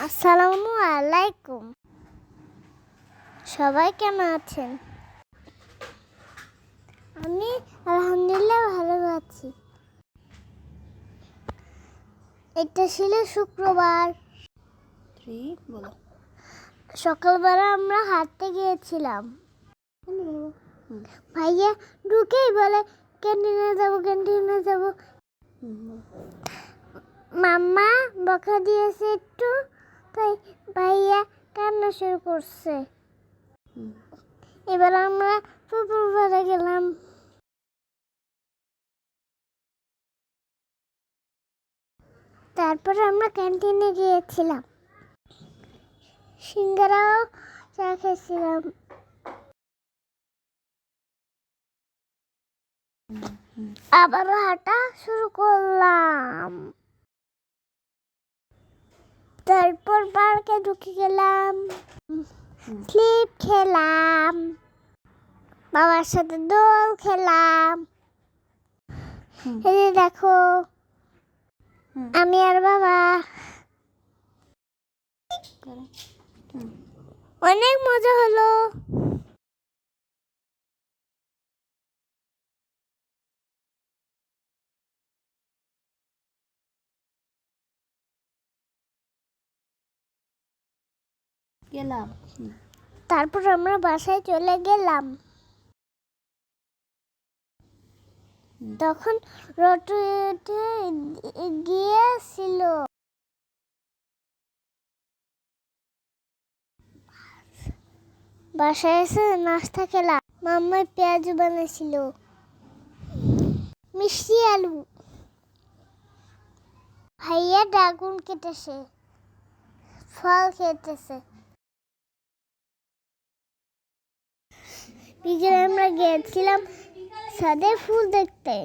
আসসালামু আলাইকুম। সবাই কেমন আছেন? আমি আলহামদুলিল্লাহ ভালো আছি। এটা ছিল শুক্রবার। সকালবেলা আমরা হাঁটতে গিয়েছিলাম। ভাইয়া ঢুকেই বলে ক্যান্টিনে যাবো। মাম্মা বকা দিয়েছে একটু, তাই ভাইয়া কান্না শুরু করছে। এবার আমরা পুকুর পাড়ে গেলাম। তারপর আমরা ক্যান্টিনে গিয়েছিলাম, সিঙ্গারাও চা খেয়েছিলাম। আবার হাঁটা শুরু করলাম। তারপর পার্কে ঢুকে গেলাম, স্লিপ খেলাম, বাবার সাথে দোল খেলাম। এই যে দেখো, আমি আর বাবা অনেক মজা হলো। তারপর আমরা বাসায় চলে গেলাম। তখন রোদ উঠে গিয়েছিল। বাসায় এসে নাস্তা খেলাম। মাম্মা পেঁয়াজ বানিয়েছিল, মিষ্টি আলু। ভাইয়া ড্রাগন কেটেছে, ফল খেতেছে। বিকেলে আমরা গিয়েছিলাম ছাদে ফুল দেখতে।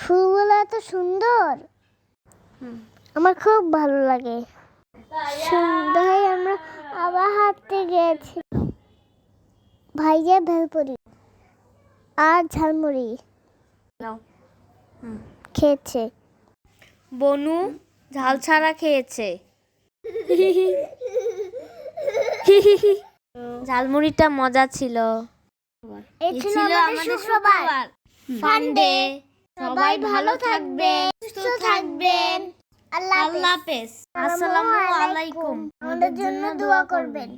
ফুলগুলো এত সুন্দর, আমার খুব ভালো লাগে। সন্ধ্যায় আমরা আবার হাঁটতে গিয়েছি। ভাইয়া ভেলপুরি আর ঝালমুড়ি খেয়েছে। বনু ঝাল ছাড়া খেয়েছে। ঝালমুড়িটা মজা ছিল। এই ছিল আমাদের শুক্রবার সানডে। সবাই ভালো থাকবেন, সুস্থ থাকবেন। আল্লাহ আল্লাহ হাফেজ। আসসালামু আলাইকুম। আমাদের জন্য দোয়া করবেন।